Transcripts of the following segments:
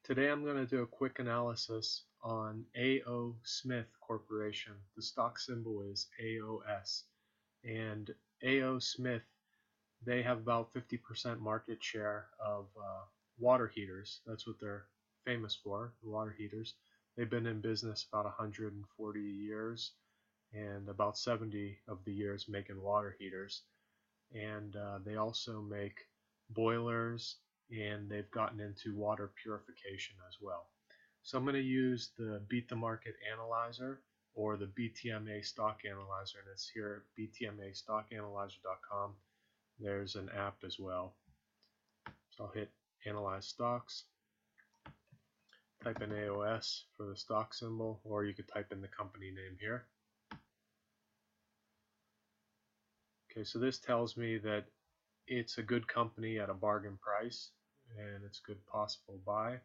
Today I'm going to do a quick analysis on A O Smith Corporation. The stock symbol is AOS. And A O Smith, they have about 50% market share of water heaters. That's what they're famous for, the water heaters. They've been in business about 140 years and about 70 of the years making water heaters. And they also make boilers, and they've gotten into water purification as well. So I'm going to use the Beat the Market Analyzer or the BTMA Stock Analyzer, and it's here at btmastockyanalyzer.com. There's an app as well. So I'll hit Analyze Stocks, type in AOS for the stock symbol, or you could type in the company name here. Okay, so this tells me that it's a good company at a bargain price, and it's a good possible buy.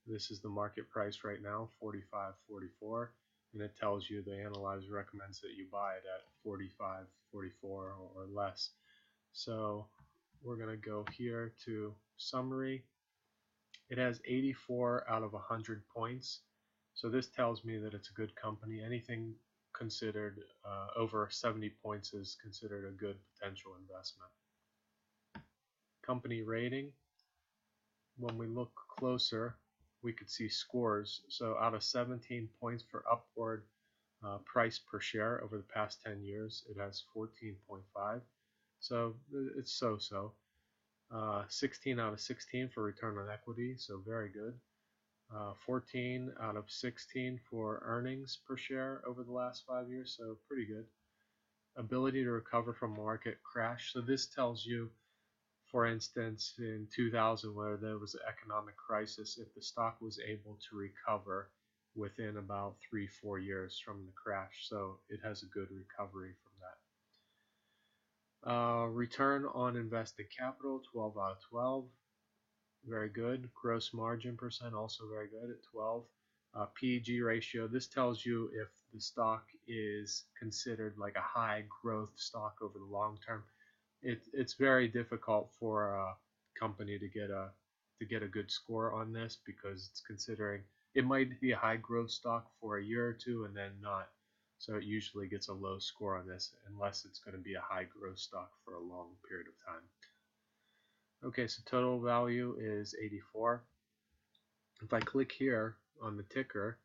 This is the market price right now, 45.44, and it tells you the analyzer recommends that you buy it at 45.44 or less. So we're going to go here to summary. It has 84 out of 100 points, so this tells me that it's a good company. Anything considered over 70 points is considered a good potential investment. Company rating, when we look closer, we could see scores. So out of 17 points for upward price per share over the past 10 years, it has 14.5. So it's so-so. 16 out of 16 for return on equity, so very good. 14 out of 16 for earnings per share over the last 5 years, so pretty good. Ability to recover from market crash. So this tells you, for instance, in 2000, where there was an economic crisis, if the stock was able to recover within about 3-4 years from the crash. So it has a good recovery from that. Return on invested capital, 12 out of 12. Very good. Gross margin percent, also very good at 12. PEG ratio, this tells you if the stock is considered like a high growth stock over the long term. It's very difficult for a company to get a good score on this, because it's considering it might be a high growth stock for a year or two and then not. So it usually gets a low score on this unless it's going to be a high growth stock for a long period of time. Okay, so total value is 84. If I click here on the ticker,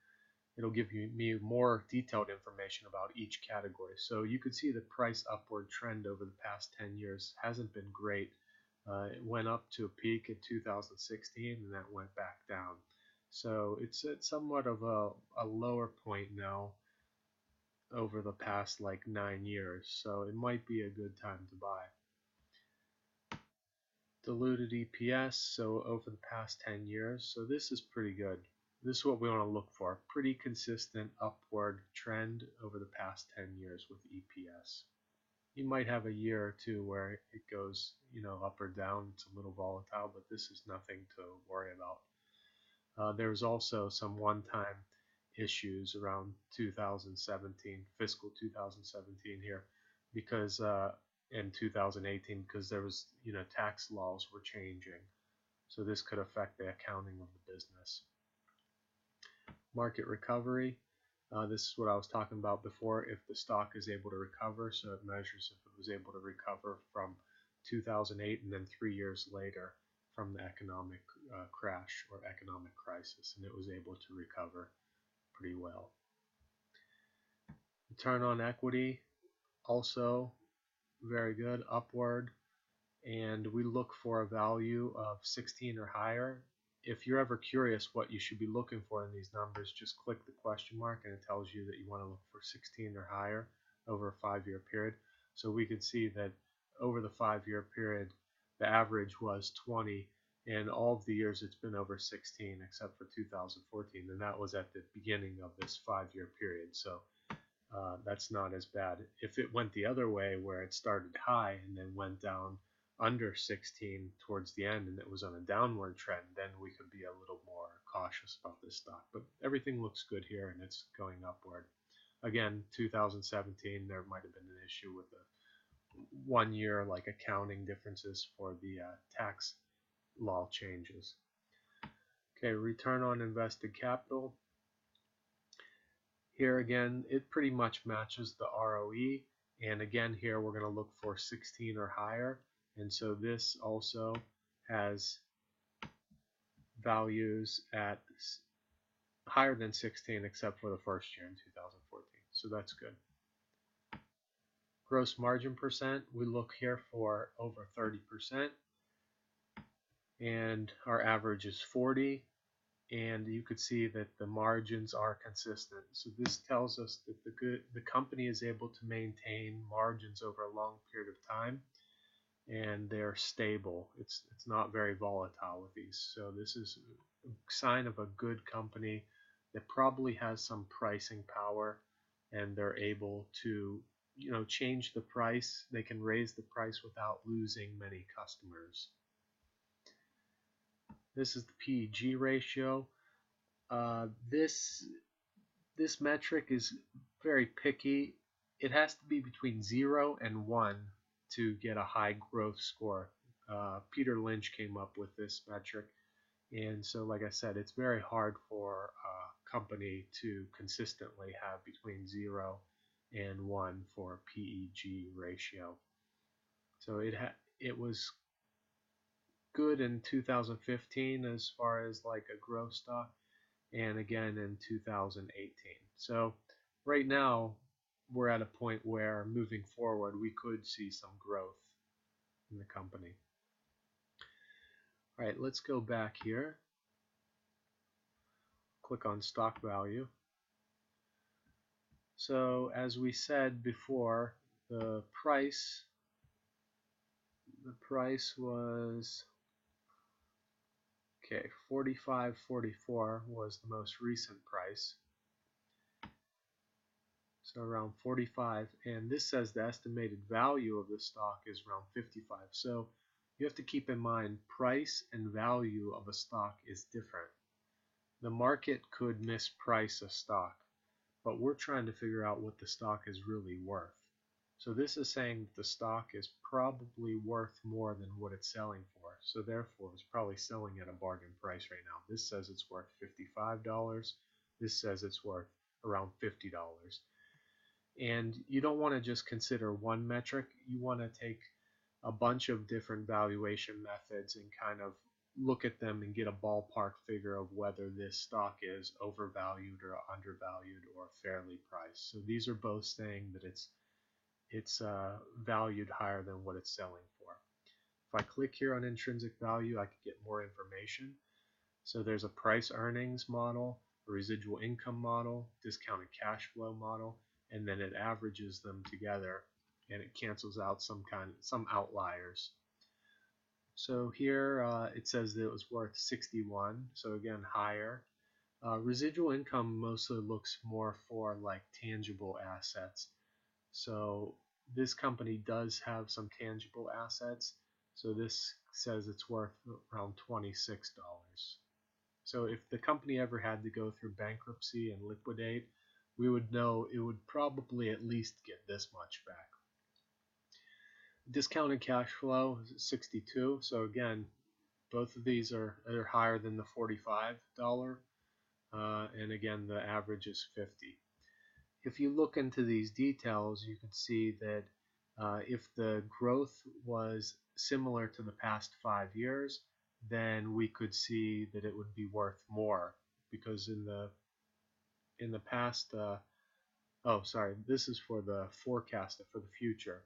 it'll give me more detailed information about each category. So you could see the price upward trend over the past 10 years hasn't been great. It went up to a peak in 2016 and that went back down. So it's at somewhat of a lower point now over the past like 9 years. So it might be a good time to buy. Diluted EPS, so over the past 10 years, so this is pretty good. This is what we want to look for. Pretty consistent upward trend over the past 10 years with EPS. You might have a year or two where it goes, up or down. It's a little volatile, but this is nothing to worry about. There's also some one-time issues around 2017, fiscal 2017 here, because in 2018, because there was, tax laws were changing. So this could affect the accounting of the business. Market recovery. This is what I was talking about before. If the stock is able to recover, so it measures if it was able to recover from 2008 and then 3 years later from the economic crash or economic crisis, and it was able to recover pretty well. Return on equity, also very good, upward, and we look for a value of 16 or higher. If you're ever curious what you should be looking for in these numbers, just click the question mark and it tells you that you want to look for 16 or higher over a 5-year period. So we can see that over the 5-year period, the average was 20, and all of the years it's been over 16 except for 2014, and that was at the beginning of this 5-year period. So that's not as bad. If it went the other way, where it started high and then went down under 16 towards the end and it was on a downward trend, then we could be a little more cautious about this stock. But everything looks good here and it's going upward. Again, 2017, there might have been an issue with the 1 year like accounting differences for the tax law changes. Okay, return on invested capital. Here again, it pretty much matches the ROE. And again, here we're going to look for 16 or higher. And so this also has values at higher than 16 except for the first year in 2014. So that's good. Gross margin percent, we look here for over 30%. And our average is 40. And you could see that the margins are consistent. So this tells us that the company is able to maintain margins over a long period of time, and they're stable. It's not very volatile with these. So this is a sign of a good company that probably has some pricing power, and they're able to change the price. They can raise the price without losing many customers. This is the PEG ratio. This metric is very picky. It has to be between 0 and 1 to get a high growth score. Peter Lynch came up with this metric, and so like I said, it's very hard for a company to consistently have between 0 and 1 for PEG ratio. So it was good in 2015 as far as like a growth stock, and again in 2018. So right now we're at a point where moving forward we could see some growth in the company. All right, let's go back here. Click on stock value. So as we said before, the price was okay, 45.44 was the most recent price. So around 45, and this says the estimated value of the stock is around 55. So you have to keep in mind price and value of a stock is different. The market could misprice a stock, but we're trying to figure out what the stock is really worth. So this is saying that the stock is probably worth more than what it's selling for. So therefore, it's probably selling at a bargain price right now. This says it's worth $55. This says it's worth around $50. And you don't want to just consider one metric. You want to take a bunch of different valuation methods and kind of look at them and get a ballpark figure of whether this stock is overvalued or undervalued or fairly priced. So these are both saying that it's valued higher than what it's selling for. If I click here on intrinsic value, I could get more information. So there's a price earnings model, a residual income model, discounted cash flow model, and then it averages them together and it cancels out some outliers. So here it says that it was worth 61, so again higher. Residual income mostly looks more for like tangible assets. So this company does have some tangible assets. So this says it's worth around $26. So if the company ever had to go through bankruptcy and liquidate, we would know it would probably at least get this much back. Discounted cash flow is 62. So again, both of these are higher than the $45. And again, the average is 50. If you look into these details, you can see that if the growth was similar to the past 5 years, then we could see that it would be worth more, because in the past, oh sorry, this is for the forecast for the future.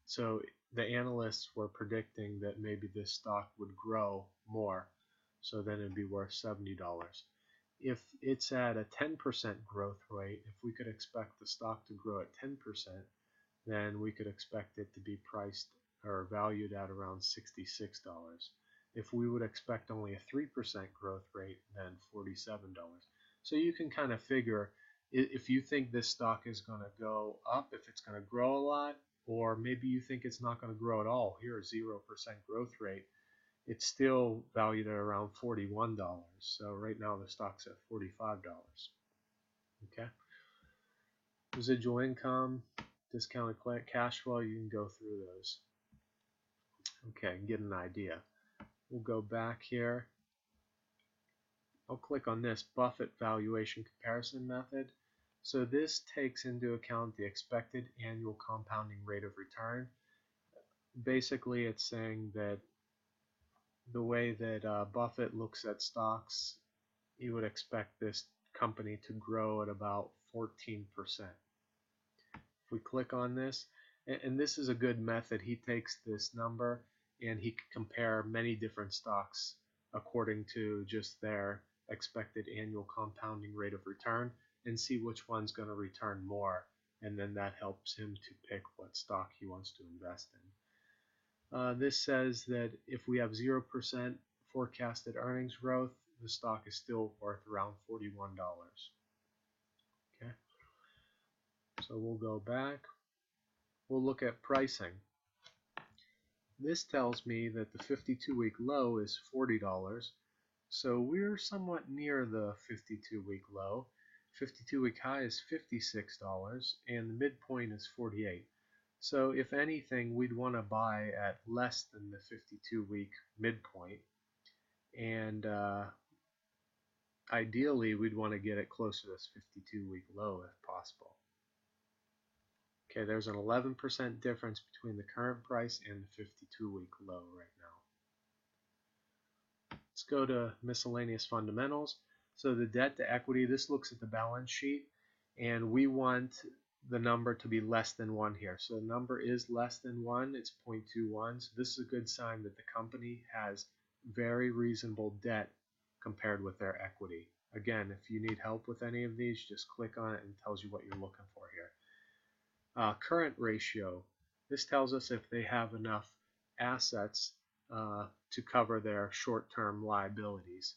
So the analysts were predicting that maybe this stock would grow more, so then it'd be worth $70. If it's at a 10% growth rate, if we could expect the stock to grow at 10%, then we could expect it to be priced or valued at around $66. If we would expect only a 3% growth rate, then $47. So you can kind of figure if you think this stock is going to go up, if it's going to grow a lot, or maybe you think it's not going to grow at all. Here, 0% growth rate. It's still valued at around $41. So right now the stock's at $45. Okay. Residual income, discounted cash flow, you can go through those. Okay, get an idea. We'll go back here. I'll click on this Buffett Valuation Comparison Method. So this takes into account the expected annual compounding rate of return. Basically, it's saying that the way that Buffett looks at stocks, you would expect this company to grow at about 14%. If we click on this, and this is a good method, he takes this number and he can compare many different stocks according to just their expected annual compounding rate of return and see which one's going to return more, and then that helps him to pick what stock he wants to invest in. This says that if we have 0% forecasted earnings growth, the stock is still worth around $41. Okay, so we'll go back. We'll look at pricing. This tells me that the 52-week low is $40. So we're somewhat near the 52-week low. 52-week high is $56 and the midpoint is $48. So if anything, we'd want to buy at less than the 52-week midpoint, and ideally we'd want to get it closer to this 52-week low if possible. Okay, there's an 11% difference between the current price and the 52-week low right now. Let's go to miscellaneous fundamentals. So the debt to equity, this looks at the balance sheet, and we want the number to be less than 1 here. So the number is less than 1, it's 0.21. So this is a good sign that the company has very reasonable debt compared with their equity. Again, if you need help with any of these, just click on it and it tells you what you're looking for here. Current ratio, this tells us if they have enough assets to cover their short-term liabilities,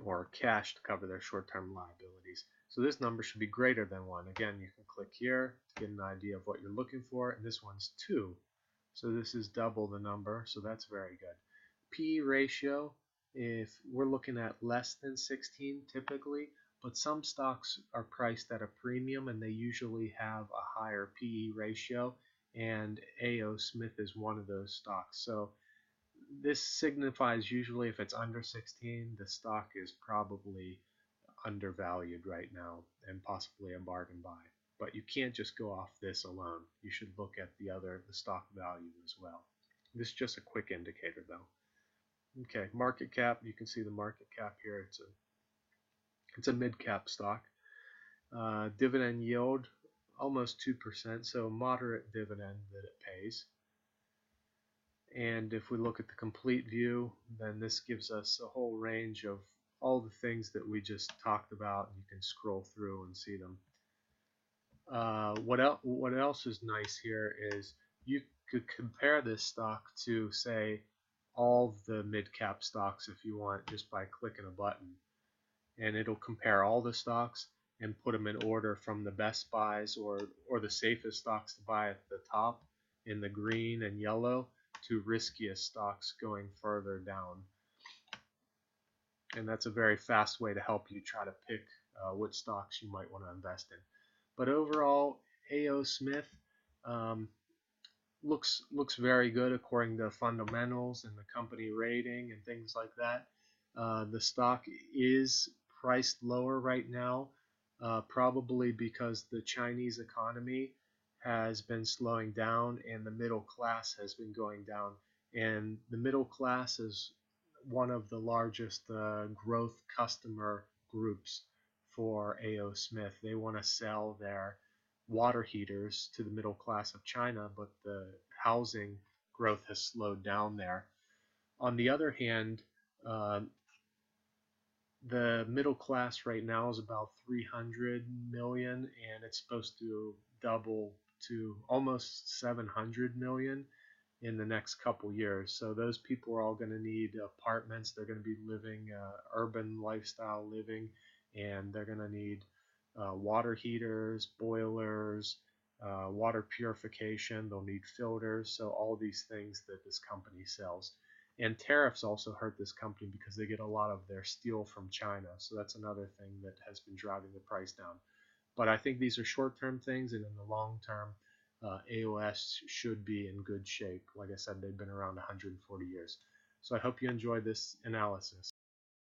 or cash to cover their short-term liabilities. So this number should be greater than 1. Again, you can click here to get an idea of what you're looking for, and this one's 2. So this is double the number, so that's very good. P/E ratio, if we're looking at less than 16 typically, but some stocks are priced at a premium and they usually have a higher P/E ratio, and A O Smith is one of those stocks. So this signifies usually if it's under 16, the stock is probably undervalued right now and possibly a bargain buy. But you can't just go off this alone. You should look at the stock value as well. This is just a quick indicator though. Okay, market cap, you can see the market cap here. It's a mid-cap stock. Dividend yield, almost 2%, so moderate dividend that it pays. And if we look at the complete view, then this gives us a whole range of all the things that we just talked about, and you can scroll through and see them. What else is nice here is you could compare this stock to, say, all the mid-cap stocks if you want, just by clicking a button. And it'll compare all the stocks and put them in order from the best buys or the safest stocks to buy at the top in the green and yellow to riskiest stocks going further down. And that's a very fast way to help you try to pick which stocks you might want to invest in. But overall, A O Smith looks very good according to fundamentals and the company rating and things like that. The stock is priced lower right now, probably because the Chinese economy has been slowing down and the middle class has been going down. And the middle class is one of the largest growth customer groups for A O Smith. They want to sell their water heaters to the middle class of China, but the housing growth has slowed down there. On the other hand, the middle class right now is about 300 million, and it's supposed to double to almost 700 million in the next couple years. So those people are all going to need apartments. They're going to be living urban lifestyle living, and they're going to need water heaters, boilers, water purification. They'll need filters. So all these things that this company sells. And tariffs also hurt this company because they get a lot of their steel from China. So that's another thing that has been driving the price down. But I think these are short-term things, and in the long term, AOS should be in good shape. Like I said, they've been around 140 years. So I hope you enjoyed this analysis.